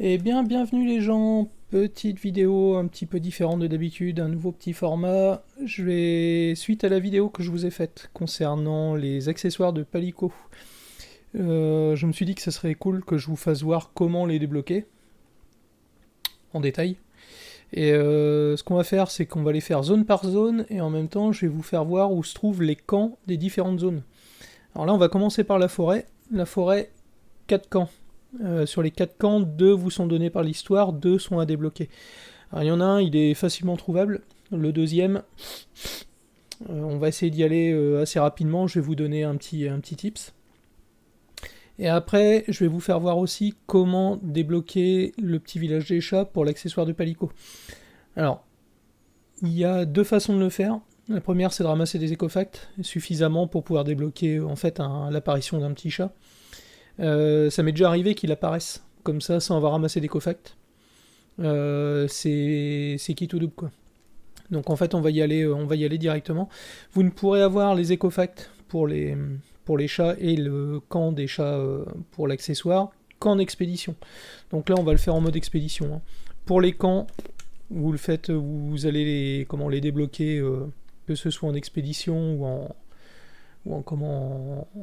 Eh bien, bienvenue les gens, petite vidéo un petit peu différente de d'habitude, un nouveau petit format. Suite à la vidéo que je vous ai faite concernant les accessoires de Palico, je me suis dit que ce serait cool que je vous fasse voir comment les débloquer, en détail. Et ce qu'on va faire, c'est qu'on va les faire zone par zone, et en même temps, je vais vous faire voir où se trouvent les camps des différentes zones. Alors là, on va commencer par la forêt. La forêt, 4 camps. Sur les 4 camps, 2 vous sont donnés par l'histoire, 2 sont à débloquer. Alors, il y en a un, il est facilement trouvable. Le deuxième, on va essayer d'y aller assez rapidement. Je vais vous donner un petit tips. Et après, je vais vous faire voir aussi comment débloquer le petit village des chats pour l'accessoire de Palico. Alors, il y a deux façons de le faire. La première, c'est de ramasser des écofacts suffisamment pour pouvoir débloquer en fait l'apparition d'un petit chat. Ça m'est déjà arrivé qu'il apparaisse comme ça sans avoir ramassé d'écofacts. C'est qui tout double quoi. Donc en fait on va y aller directement. Vous ne pourrez avoir les écofacts pour les chats et le camp des chats pour l'accessoire qu'en expédition. Donc là on va le faire en mode expédition. Hein. Pour les camps, vous le faites, vous allez les débloquer, que ce soit en expédition ou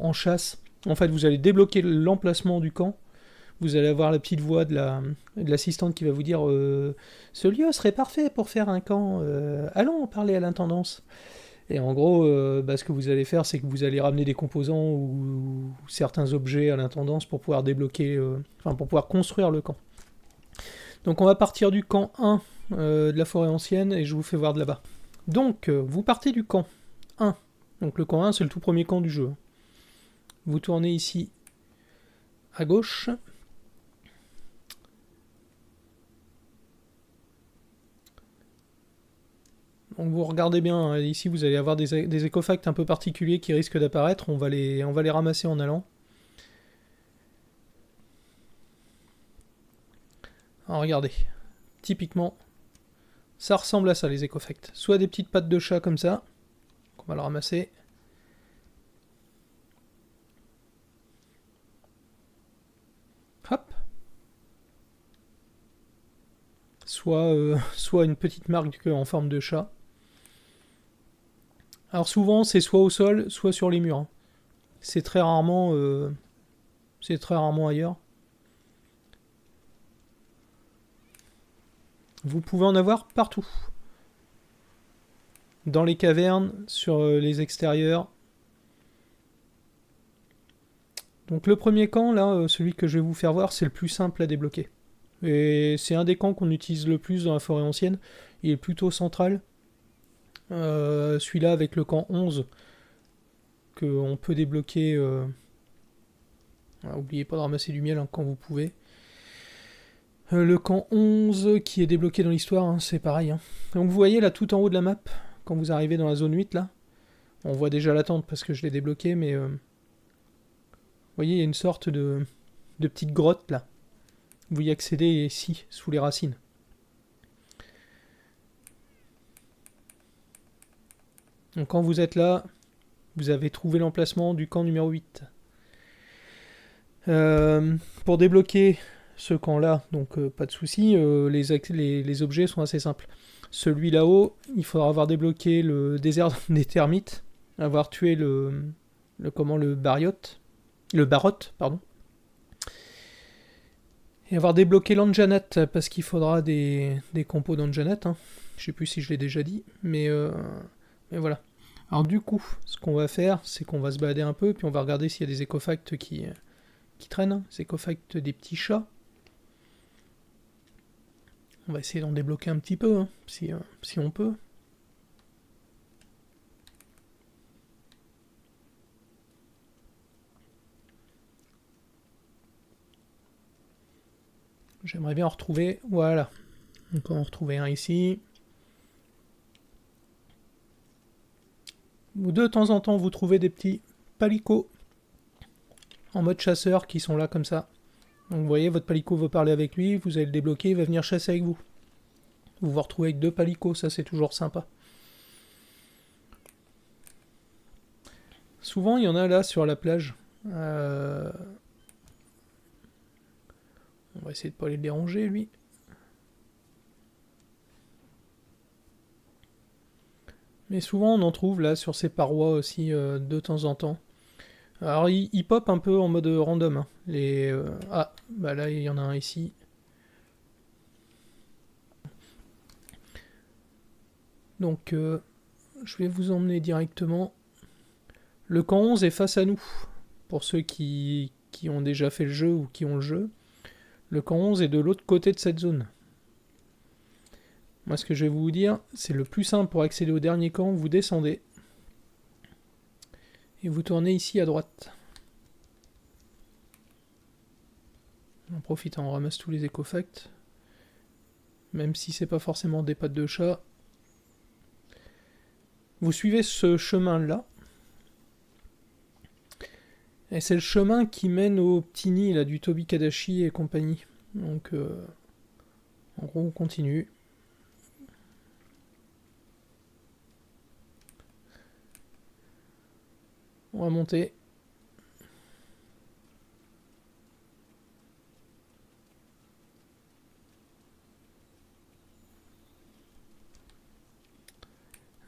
en chasse. En fait vous allez débloquer l'emplacement du camp. Vous allez avoir la petite voix de l'assistante qui va vous dire ce lieu serait parfait pour faire un camp, allons en parler à l'intendance. Et en gros, ce que vous allez faire, c'est que vous allez ramener des composants ou certains objets à l'intendance pour pouvoir débloquer, pour pouvoir construire le camp. Donc on va partir du camp 1 de la forêt ancienne et je vous fais voir de là-bas. Donc vous partez du camp 1. Donc le camp 1, c'est le tout premier camp du jeu. Vous tournez ici à gauche. Donc vous regardez bien, hein, ici vous allez avoir des écofacts un peu particuliers qui risquent d'apparaître, on va les ramasser en allant. Alors regardez, typiquement, ça ressemble à ça les écofacts. Soit des petites pattes de chat comme ça, qu'on va le ramasser. Hop. Soit une petite marque en forme de chat. Alors souvent c'est soit au sol, soit sur les murs. Hein. C'est très rarement, ailleurs. Vous pouvez en avoir partout. Dans les cavernes, sur les extérieurs. Donc le premier camp, là, celui que je vais vous faire voir, c'est le plus simple à débloquer. Et c'est un des camps qu'on utilise le plus dans la forêt ancienne. Il est plutôt central. Celui-là avec le camp 11, qu'on peut débloquer. N'oubliez pas de ramasser du miel hein, quand vous pouvez. Le camp 11 qui est débloqué dans l'histoire, hein, c'est pareil. Hein. Donc vous voyez là tout en haut de la map, quand vous arrivez dans la zone 8 là, on voit déjà la tente parce que je l'ai débloqué, mais vous voyez il y a une sorte de petite grotte là. Vous y accédez ici, sous les racines. Donc quand vous êtes là, vous avez trouvé l'emplacement du camp numéro 8. Pour débloquer ce camp-là, donc pas de souci, les objets sont assez simples. Celui là-haut, il faudra avoir débloqué le désert des termites, avoir tué le barotte, pardon, et avoir débloqué l'Anjanat, parce qu'il faudra des compos d'Anjanat. Hein. Je sais plus si je l'ai déjà dit, mais voilà. Alors du coup, ce qu'on va faire, c'est qu'on va se balader un peu, puis on va regarder s'il y a des écofacts qui traînent, hein, des écofacts des petits chats. On va essayer d'en débloquer un petit peu, hein, si on peut. J'aimerais bien en retrouver. Voilà. Donc on va en retrouver un ici. De temps en temps, vous trouvez des petits palicots en mode chasseur qui sont là comme ça. Donc vous voyez, votre palico veut parler avec lui, vous allez le débloquer, il va venir chasser avec vous. Vous vous retrouvez avec deux palicots, ça c'est toujours sympa. Souvent, il y en a là sur la plage. On va essayer de pas aller le déranger, lui. Mais souvent, on en trouve là sur ces parois aussi de temps en temps. Alors, il pop un peu en mode random. Hein. Ah, bah là, il y en a un ici. Donc, je vais vous emmener directement. Le camp 11 est face à nous. Pour ceux qui ont déjà fait le jeu ou qui ont le jeu. Le camp 11 est de l'autre côté de cette zone. Moi, ce que je vais vous dire, c'est le plus simple pour accéder au dernier camp. Vous descendez. Et vous tournez ici à droite. En profitant, on ramasse tous les écofacts. Même si c'est pas forcément des pattes de chat. Vous suivez ce chemin-là. Et c'est le chemin qui mène au petit nid là, du Tobi Kadashi et compagnie. Donc, en gros, on continue. On va monter.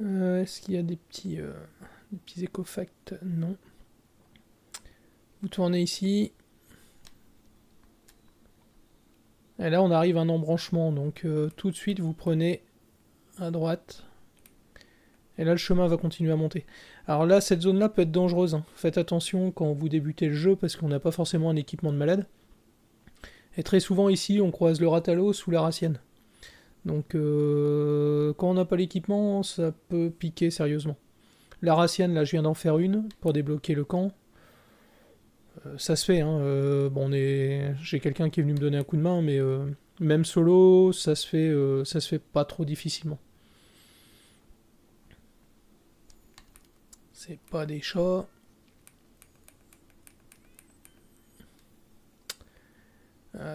Est-ce qu'il y a des petits écofacts? Non. Vous tournez ici. Et là, on arrive à un embranchement. Donc, tout de suite, vous prenez à droite. Et là, le chemin va continuer à monter. Alors là, cette zone-là peut être dangereuse. Hein. Faites attention quand vous débutez le jeu parce qu'on n'a pas forcément un équipement de malade. Et très souvent, ici, on croise le Ratalos ou la Racienne. Donc, quand on n'a pas l'équipement, ça peut piquer sérieusement. La Racienne, là, je viens d'en faire une pour débloquer le camp. Ça se fait, hein. Bon, j'ai quelqu'un qui est venu me donner un coup de main, mais même solo, ça se fait pas trop difficilement. C'est pas des chats.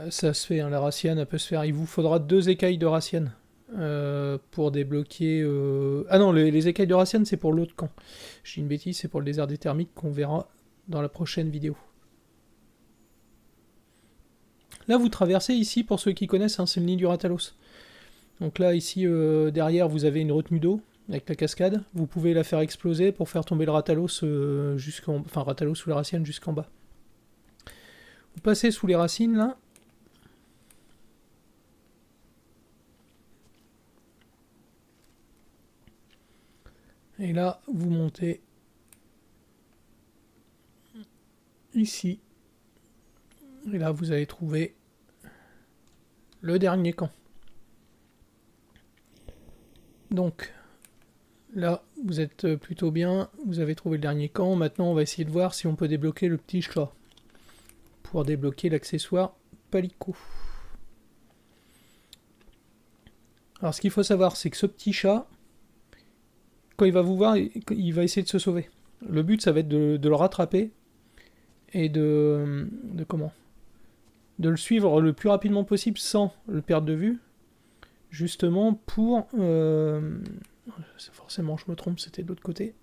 Ça se fait, hein, la Racienne, elle peut se faire. Il vous faudra 2 écailles de Racienne pour débloquer... Ah non, les écailles de Racienne, c'est pour l'autre camp. J'ai une bêtise, c'est pour le désert des thermiques qu'on verra dans la prochaine vidéo. Là, vous traversez ici, pour ceux qui connaissent, hein, c'est le nid du Ratalos. Donc là, ici, derrière, vous avez une retenue d'eau avec la cascade. Vous pouvez la faire exploser pour faire tomber le Ratalos enfin, Ratalos sous la racine jusqu'en bas. Vous passez sous les racines, là. Et là, vous montez ici. Et là, vous allez trouver le dernier camp. Donc, là, vous êtes plutôt bien. Vous avez trouvé le dernier camp. Maintenant, on va essayer de voir si on peut débloquer le petit chat. Pour débloquer l'accessoire Palico. Alors, ce qu'il faut savoir, c'est que ce petit chat, quand il va vous voir, il va essayer de se sauver. Le but, ça va être de le rattraper et de le suivre le plus rapidement possible sans le perdre de vue, justement pour... forcément, je me trompe, c'était de l'autre côté.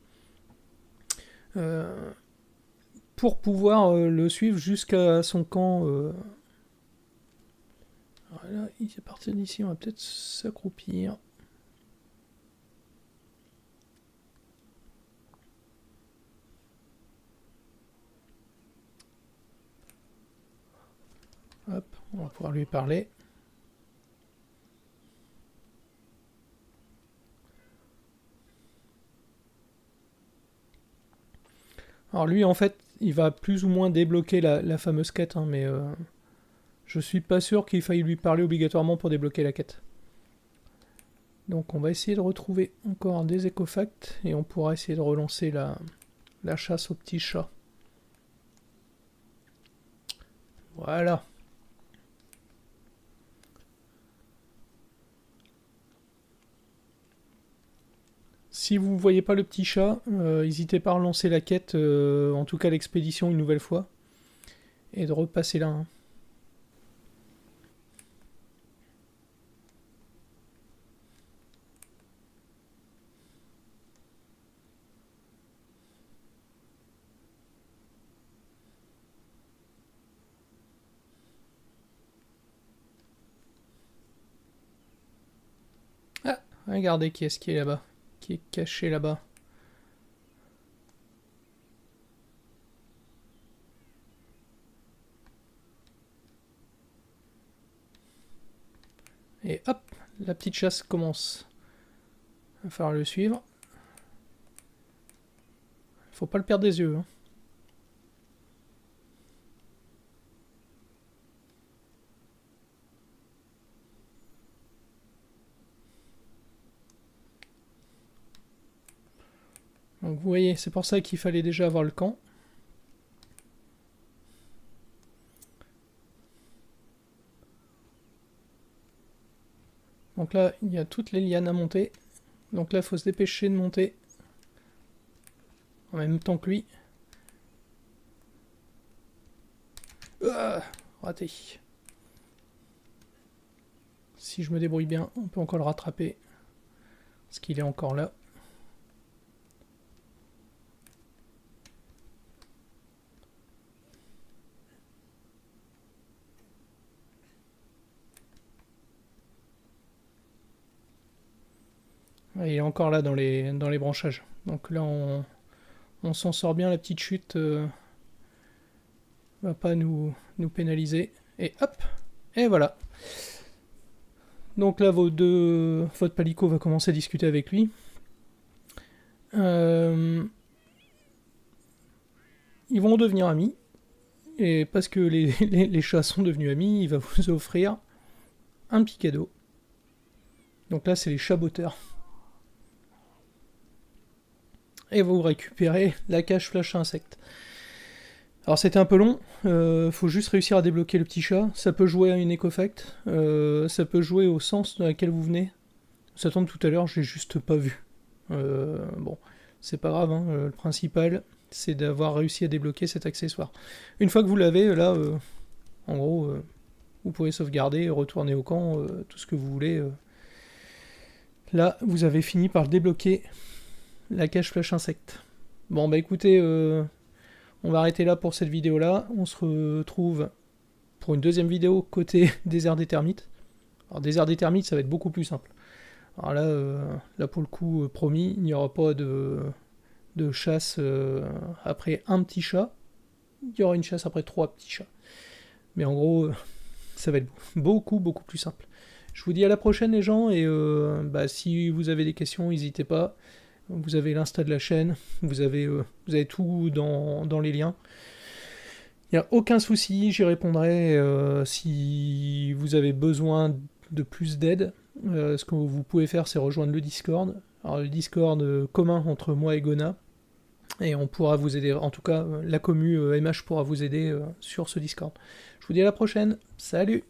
Pour pouvoir le suivre jusqu'à son camp. Voilà, il est parti d'ici, on va peut-être s'accroupir. Hop, on va pouvoir lui parler. Alors lui, en fait, il va plus ou moins débloquer la fameuse quête, hein, mais je suis pas sûr qu'il faille lui parler obligatoirement pour débloquer la quête. Donc on va essayer de retrouver encore des écofacts et on pourra essayer de relancer la chasse au petit chat. Voilà. Si vous ne voyez pas le petit chat, n'hésitez pas à relancer la quête, en tout cas l'expédition une nouvelle fois, et de repasser là. Hein. Regardez qui est-ce qui est là-bas. Qui est caché là-bas. Et hop, la petite chasse commence. Il va falloir le suivre. Faut pas le perdre des yeux. Hein. Donc vous voyez, c'est pour ça qu'il fallait déjà avoir le camp. Donc là, il y a toutes les lianes à monter. Donc là, il faut se dépêcher de monter. En même temps que lui. Raté. Si je me débrouille bien, on peut encore le rattraper. Parce qu'il est encore là. Il est encore là dans les branchages. Donc là, on s'en sort bien, la petite chute va pas nous pénaliser. Et hop, et voilà. Donc là, votre palico va commencer à discuter avec lui. Ils vont devenir amis. Et parce que les chats sont devenus amis, il va vous offrir un petit cadeau. Donc là, c'est les chaboteurs. Et vous récupérez la cache flash insecte. Alors c'était un peu long, faut juste réussir à débloquer le petit chat. Ça peut jouer à une éco-effect, ça peut jouer au sens dans lequel vous venez. Ça tombe tout à l'heure, j'ai juste pas vu. Bon, c'est pas grave, hein, le principal c'est d'avoir réussi à débloquer cet accessoire. Une fois que vous l'avez, là, en gros, vous pouvez sauvegarder, retourner au camp, tout ce que vous voulez. Là, vous avez fini par débloquer la cache flash insecte. Bon, bah écoutez, on va arrêter là pour cette vidéo-là. On se retrouve pour une deuxième vidéo côté désert des termites. Alors, désert des termites, ça va être beaucoup plus simple. Alors là pour le coup, promis, il n'y aura pas de chasse après un petit chat. Il y aura une chasse après 3 petits chats. Mais en gros, ça va être beaucoup plus simple. Je vous dis à la prochaine les gens, et si vous avez des questions, n'hésitez pas. Vous avez l'insta de la chaîne, vous avez tout dans les liens. Il n'y a aucun souci, j'y répondrai si vous avez besoin de plus d'aide. Ce que vous pouvez faire, c'est rejoindre le Discord. Alors le Discord commun entre moi et Gona. Et on pourra vous aider, en tout cas la commu MH pourra vous aider sur ce Discord. Je vous dis à la prochaine, salut!